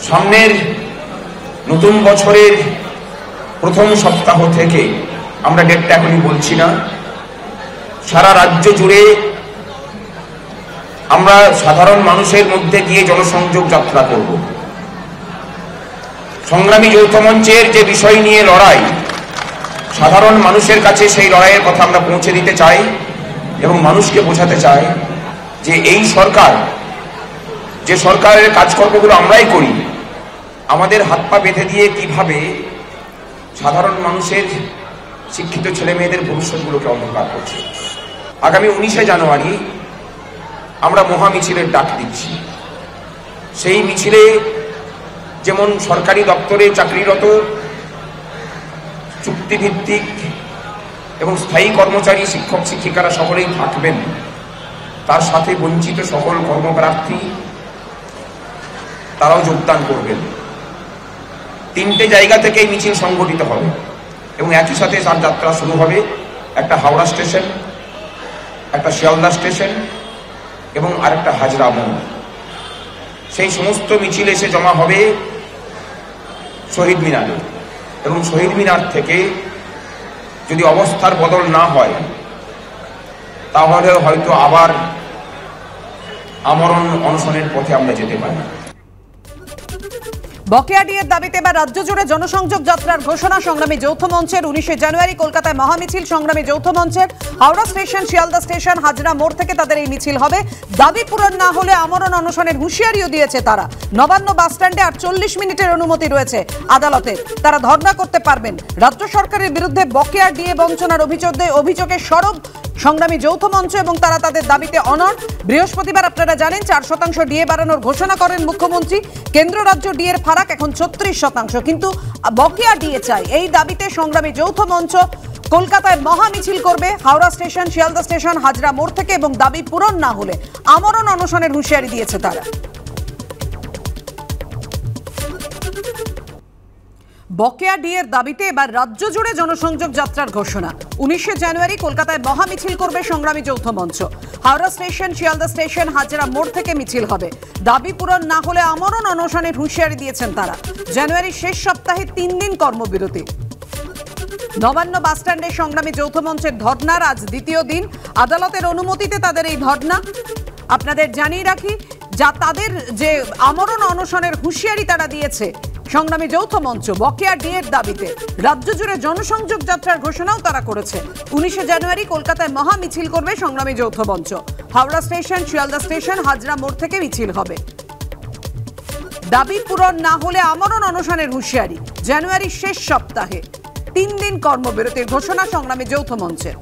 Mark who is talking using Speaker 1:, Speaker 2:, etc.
Speaker 1: সামনের নতুন বছরের প্রথম সপ্তাহ থেকে, আমরা ডেটটা এখনই বলছি না, সারা রাজ্য জুড়ে আমরা সাধারণ মানুষের মধ্যে গিয়ে জনসংযোগ যাত্রা করব। সংগ্রামী যৌথ মঞ্চের যে বিষয় নিয়ে লড়াই, সাধারণ মানুষের কাছে সেই লড়াইয়ের কথা আমরা পৌঁছে দিতে চাই এবং মানুষকে বোঝাতে চাই যে এই সরকার, যে সরকারের কাজকর্মগুলো আমরাই করি, আমাদের হাত পা বেঁধে দিয়ে কিভাবে সাধারণ মানুষের শিক্ষিত ছেলে মেয়েদের ভবিষ্যৎগুলোকে অন্ধকার করছে। আগামী 19শে জানুয়ারি আমরা মহামিছিলের ডাক দিচ্ছি। সেই মিছিলে যেমন সরকারি দপ্তরে চাকরিরত, চুক্তিভিত্তিক এবং স্থায়ী কর্মচারী, শিক্ষক শিক্ষিকারা সকলেই থাকবেন, তার সাথে বঞ্চিত সকল কর্মপ্রার্থী তারাও যোগদান করবেন। 3টে জায়গা থেকে এই মিছিল সংগঠিত হবে এবং একই সাথে তার যাত্রা শুরু হবে। একটা হাওড়া স্টেশন, একটা শিয়ালদা স্টেশন এবং আরেকটা হাজরা মোড়। সেই সমস্ত মিছিল এসে জমা হবে শহীদ মিনারে এবং শহীদ মিনার থেকে যদি অবস্থার বদল না হয় তাহলে হয়তো আবার আমরণ অনশনের পথে আমরা যেতে পারি।
Speaker 2: বকেয়া ডিএর দাবিতে এবার রাজ্য জুড়ে জনসংযোগ যাত্রার ঘোষণা সংগ্রামী যৌথ মঞ্চের। 19শে জানুয়ারি কলকাতায় মহামিছিল সংগ্রামী যৌথ মঞ্চের। হাওড়া স্টেশন, শিয়ালদা স্টেশন, হাজরা মোড় থেকে তাদের এই মিছিল হবে। দাবি পূরণ না হলে আমরণ অনশনের হুঁশিয়ারিও দিয়েছে তারা। নবান্ন বাসস্ট্যান্ডে আর 40 মিনিটের অনুমতি রয়েছে আদালতের, তারা ধর্ণা করতে পারবেন। রাজ্য সরকারের বিরুদ্ধে বকেয়া ডিএ বঞ্চনার অভিযোগে সরব সংগ্রামী যৌথ মঞ্চ এবং তারা তাদের দাবিতে অনড়। বৃহস্পতিবার আপনারা জানেন 4% ডিএ বাড়ানোর ঘোষণা করেন মুখ্যমন্ত্রী। কেন্দ্র রাজ্য ডিএর ফারাক এখন 36%, কিন্তু বকেয়া ডিএ চাই। এই দাবিতে সংগ্রামী যৌথ মঞ্চ কলকাতায় মহামিছিল করবে হাওড়া স্টেশন, শিয়ালদা স্টেশন, হাজরা মোড় থেকে এবং দাবি পূরণ না হলে আমরণ অনশনের হুঁশিয়ারি দিয়েছে তারা। বকেয়া ডিএর দাবিতে এবার রাজ্য জুড়ে জনসংযোগ যাত্রার ঘোষণা। 19শে জানুয়ারি কলকাতায় মহামিছিল করবে সংগ্রামী যৌথ মঞ্চ। হাওড়া স্টেশন, শিয়ালদা স্টেশন, হাজরা মোড় থেকে মিছিল হবে। দাবি পূরণ না হলে আমরণ অনশনের হুঁশিয়ারি দিয়েছেন তারা। জানুয়ারির শেষ সপ্তাহে 3 দিন কর্মবিরতি। নবান্ন বাসস্ট্যান্ডে সংগ্রামী যৌথ মঞ্চের ধর্নার আজ দ্বিতীয় দিন। আদালতের অনুমতিতে তাদের এই ধর্না। আপনাদের জানিয়ে রাখি, যা তাদের যে আমরণ অনশনের হুঁশিয়ারি তারা দিয়েছে সংগ্রামী যৌথ মঞ্চ বকেয়া ডিএর দাবিতে। রাজ্য জুড়ে জনসংযোগ যাত্রার ঘোষণাও তারা করেছে। 19শে জানুয়ারি কলকাতায় মহা মিছিল করবে সংগ্রামী যৌথ মঞ্চ। হাওড়া স্টেশন, শিয়ালদা স্টেশন, হাজরা মোড় থেকে মিছিল হবে। দাবি পূরণ না হলে আমরণ অনশনের হুঁশিয়ারি। জানুয়ারির শেষ সপ্তাহে 3 দিন কর্মবিরতির ঘোষণা সংগ্রামী যৌথ মঞ্চের।